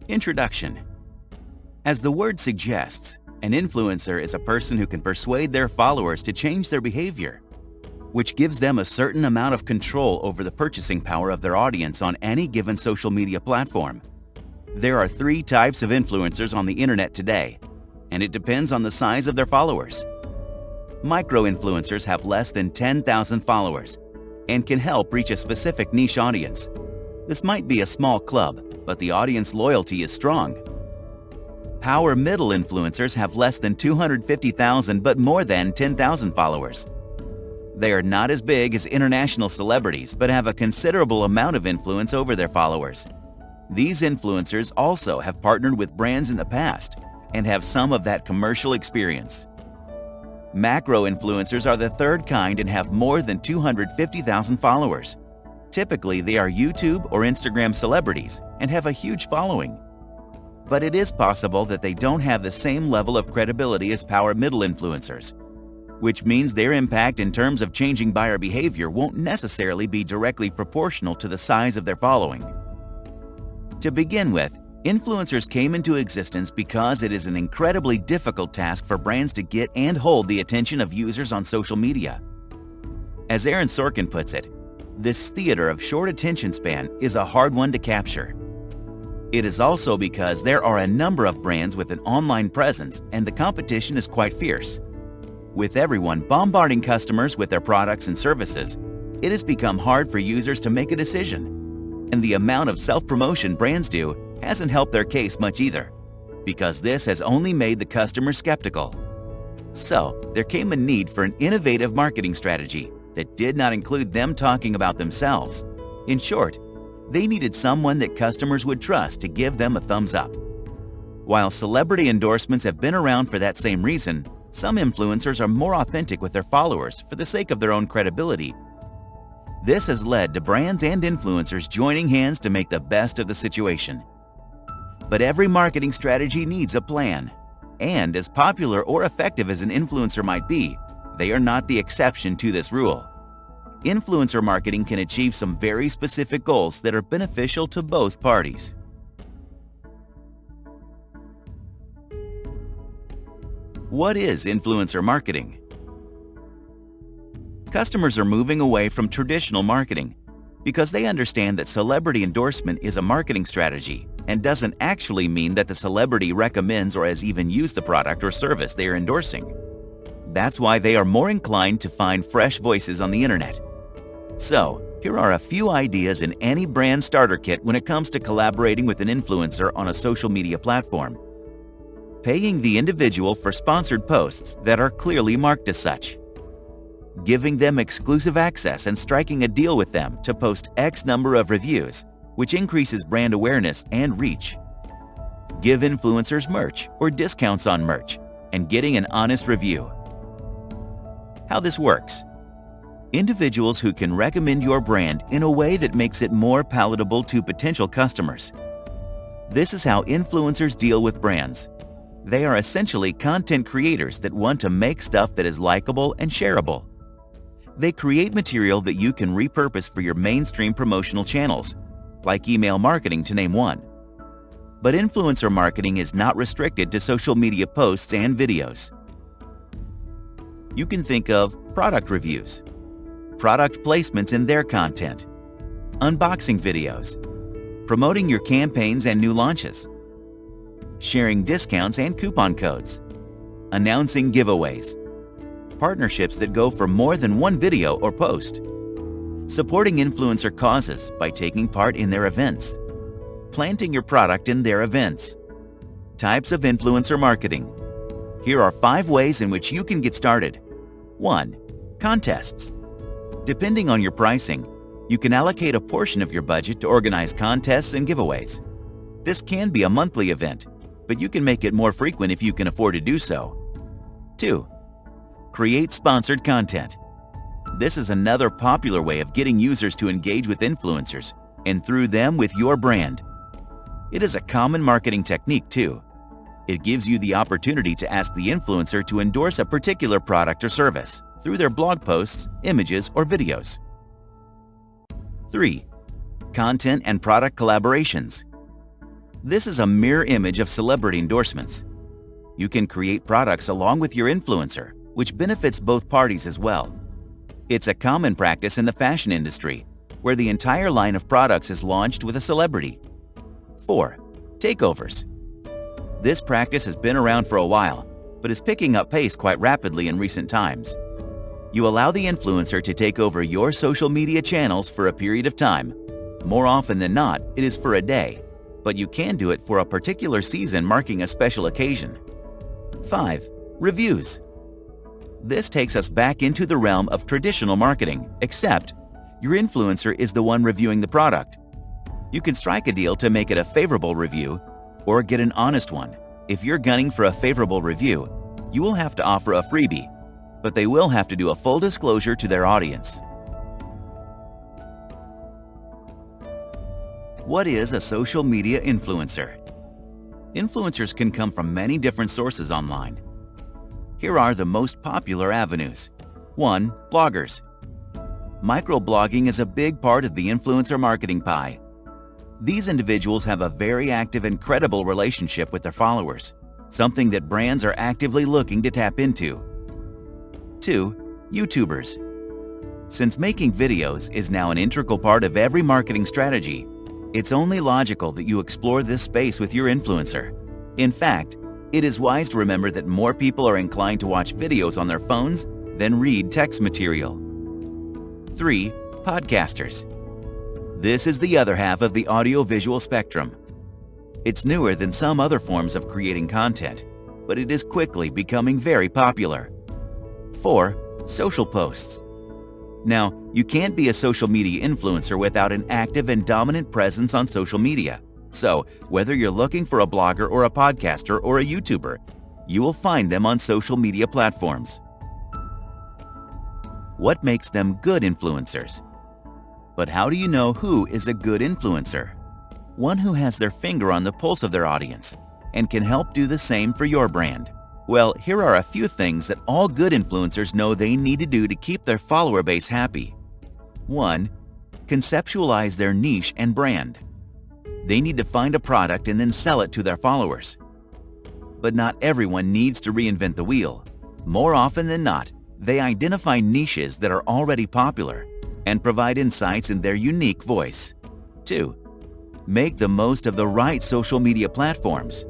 Introduction. As the word suggests, an influencer is a person who can persuade their followers to change their behavior, which gives them a certain amount of control over the purchasing power of their audience on any given social media platform. There are three types of influencers on the internet today, and it depends on the size of their followers. Micro-influencers have less than 10,000 followers and can help reach a specific niche audience. This might be a small club, but the audience loyalty is strong. Power middle influencers have less than 250,000 but more than 10,000 followers. They are not as big as international celebrities but have a considerable amount of influence over their followers. These influencers also have partnered with brands in the past and have some of that commercial experience. Macro influencers are the third kind and have more than 250,000 followers. Typically, they are YouTube or Instagram celebrities and have a huge following. But it is possible that they don't have the same level of credibility as power middle influencers, which means their impact in terms of changing buyer behavior won't necessarily be directly proportional to the size of their following. To begin with, influencers came into existence because it is an incredibly difficult task for brands to get and hold the attention of users on social media. As Aaron Sorkin puts it, this theater of short attention span is a hard one to capture. It is also because there are a number of brands with an online presence and the competition is quite fierce. With everyone bombarding customers with their products and services, it has become hard for users to make a decision. And the amount of self-promotion brands do hasn't helped their case much either, because this has only made the customer skeptical. So, there came a need for an innovative marketing strategy that did not include them talking about themselves. In short, they needed someone that customers would trust to give them a thumbs up. While celebrity endorsements have been around for that same reason, some influencers are more authentic with their followers for the sake of their own credibility. This has led to brands and influencers joining hands to make the best of the situation. But every marketing strategy needs a plan. And as popular or effective as an influencer might be, they are not the exception to this rule. Influencer marketing can achieve some very specific goals that are beneficial to both parties. What is influencer marketing? Customers are moving away from traditional marketing because they understand that celebrity endorsement is a marketing strategy and doesn't actually mean that the celebrity recommends or has even used the product or service they are endorsing. That's why they are more inclined to find fresh voices on the internet. So, here are a few ideas in any brand starter kit when it comes to collaborating with an influencer on a social media platform. Paying the individual for sponsored posts that are clearly marked as such. Giving them exclusive access and striking a deal with them to post X number of reviews, which increases brand awareness and reach. Give influencers merch or discounts on merch and getting an honest review. How this works. Individuals who can recommend your brand in a way that makes it more palatable to potential customers. This is how influencers deal with brands. They are essentially content creators that want to make stuff that is likable and shareable. They create material that you can repurpose for your mainstream promotional channels, like email marketing to name one. But influencer marketing is not restricted to social media posts and videos. You can think of product reviews, product placements in their content, unboxing videos, promoting your campaigns and new launches, sharing discounts and coupon codes, announcing giveaways, partnerships that go for more than one video or post, supporting influencer causes by taking part in their events, planting your product in their events. Types of influencer marketing. Here are 5 ways in which you can get started. 1. Contests. Depending on your pricing, you can allocate a portion of your budget to organize contests and giveaways. This can be a monthly event, but you can make it more frequent if you can afford to do so. 2. Create sponsored content. This is another popular way of getting users to engage with influencers and through them with your brand. It is a common marketing technique too. It gives you the opportunity to ask the influencer to endorse a particular product or service through their blog posts, images, or videos. 3. Content and product collaborations. This is a mirror image of celebrity endorsements. You can create products along with your influencer, which benefits both parties as well. It's a common practice in the fashion industry, where the entire line of products is launched with a celebrity. 4. Takeovers. This practice has been around for a while, but is picking up pace quite rapidly in recent times. You allow the influencer to take over your social media channels for a period of time. More often than not, it is for a day, but you can do it for a particular season marking a special occasion. 5. Reviews. This takes us back into the realm of traditional marketing, except your influencer is the one reviewing the product. You can strike a deal to make it a favorable review or get an honest one. If you're gunning for a favorable review, you will have to offer a freebie, but they will have to do a full disclosure to their audience. What is a social media influencer? Influencers can come from many different sources online. Here are the most popular avenues. 1. Bloggers. Microblogging is a big part of the influencer marketing pie. These individuals have a very active and credible relationship with their followers, something that brands are actively looking to tap into. 2. YouTubers. Since making videos is now an integral part of every marketing strategy, it's only logical that you explore this space with your influencer. In fact, it is wise to remember that more people are inclined to watch videos on their phones than read text material. 3. Podcasters. This is the other half of the audio-visual spectrum. It's newer than some other forms of creating content, but it is quickly becoming very popular. 4. Social posts. Now, you can't be a social media influencer without an active and dominant presence on social media. So, whether you're looking for a blogger or a podcaster or a YouTuber, you will find them on social media platforms. What makes them good influencers? But how do you know who is a good influencer? One who has their finger on the pulse of their audience and can help do the same for your brand. Well, here are a few things that all good influencers know they need to do to keep their follower base happy. 1. Conceptualize their niche and brand. They need to find a product and then sell it to their followers. But not everyone needs to reinvent the wheel. More often than not, they identify niches that are already popular and provide insights in their unique voice. 2. Make the most of the right social media platforms.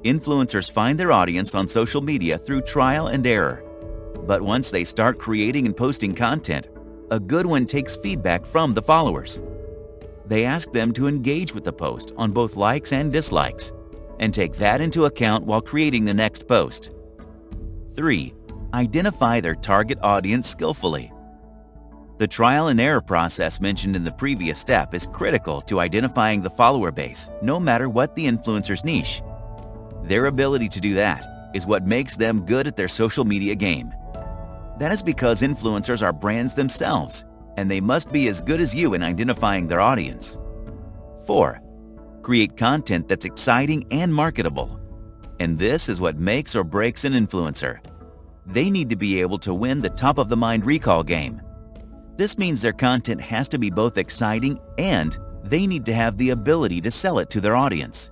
Influencers find their audience on social media through trial and error. But once they start creating and posting content, a good one takes feedback from the followers. They ask them to engage with the post on both likes and dislikes, and take that into account while creating the next post. 3. Identify their target audience skillfully. The trial and error process mentioned in the previous step is critical to identifying the follower base, no matter what the influencer's niche. Their ability to do that is what makes them good at their social media game. That is because influencers are brands themselves, and they must be as good as you in identifying their audience. 4. Create content that's exciting and marketable. And this is what makes or breaks an influencer. They need to be able to win the top-of-the-mind recall game. This means their content has to be both exciting and they need to have the ability to sell it to their audience.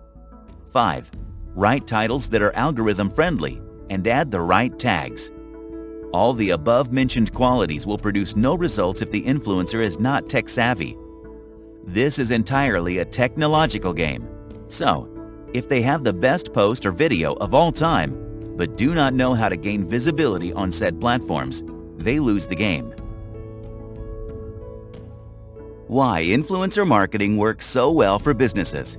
5. Write titles that are algorithm-friendly and add the right tags. All the above-mentioned qualities will produce no results if the influencer is not tech-savvy. This is entirely a technological game. So, if they have the best post or video of all time, but do not know how to gain visibility on said platforms, they lose the game. Why influencer marketing works so well for businesses.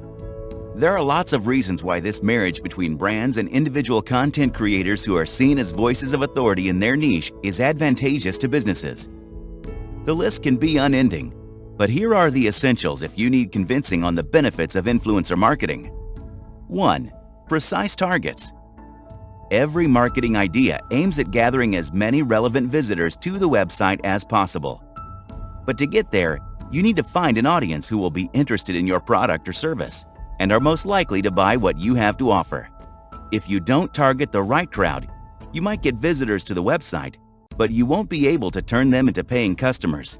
There are lots of reasons why this marriage between brands and individual content creators who are seen as voices of authority in their niche is advantageous to businesses. The list can be unending, but here are the essentials if you need convincing on the benefits of influencer marketing. 1. Precise targets. Every marketing idea aims at gathering as many relevant visitors to the website as possible. But to get there, you need to find an audience who will be interested in your product or service and are most likely to buy what you have to offer. If you don't target the right crowd, you might get visitors to the website, but you won't be able to turn them into paying customers.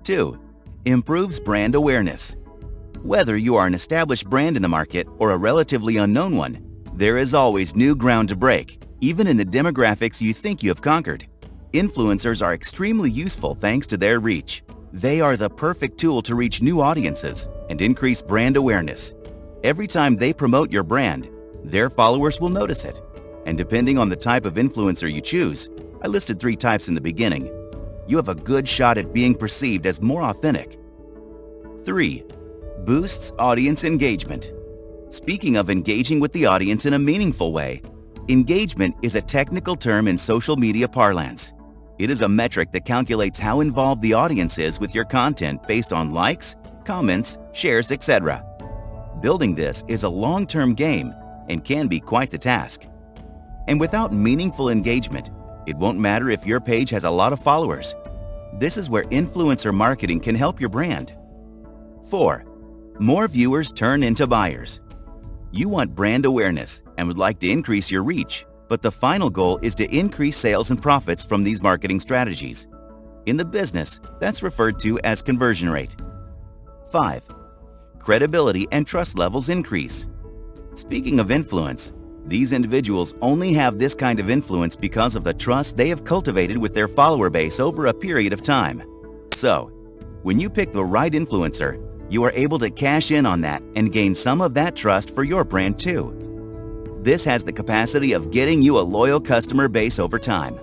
2. Improves brand awareness. Whether you are an established brand in the market or a relatively unknown one, there is always new ground to break, even in the demographics you think you have conquered. Influencers are extremely useful thanks to their reach. They are the perfect tool to reach new audiences and increase brand awareness. Every time they promote your brand, their followers will notice it. And depending on the type of influencer you choose, I listed 3 types in the beginning, you have a good shot at being perceived as more authentic. 3. Boosts audience engagement. Speaking of engaging with the audience in a meaningful way, engagement is a technical term in social media parlance. It is a metric that calculates how involved the audience is with your content based on likes, comments, shares, etc. Building this is a long-term game and can be quite the task. And without meaningful engagement, it won't matter if your page has a lot of followers. This is where influencer marketing can help your brand. 4. More viewers turn into buyers. You want brand awareness and would like to increase your reach, but the final goal is to increase sales and profits from these marketing strategies. In the business, that's referred to as conversion rate. 5. Credibility and trust levels increase. Speaking of influence, these individuals only have this kind of influence because of the trust they have cultivated with their follower base over a period of time. So, when you pick the right influencer, you are able to cash in on that and gain some of that trust for your brand too. This has the capacity of getting you a loyal customer base over time.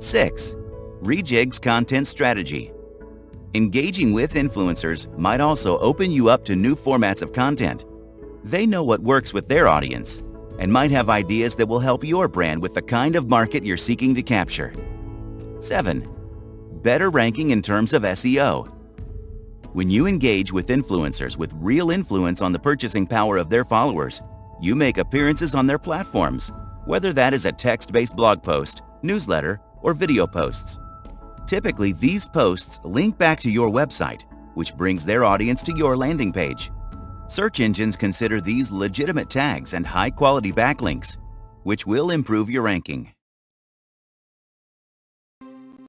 6. Rejigs content strategy. Engaging with influencers might also open you up to new formats of content. They know what works with their audience and might have ideas that will help your brand with the kind of market you're seeking to capture. 7. Better ranking in terms of SEO. When you engage with influencers with real influence on the purchasing power of their followers, you make appearances on their platforms, whether that is a text-based blog post, newsletter, or video posts. Typically, these posts link back to your website, which brings their audience to your landing page. Search engines consider these legitimate tags and high-quality backlinks, which will improve your ranking.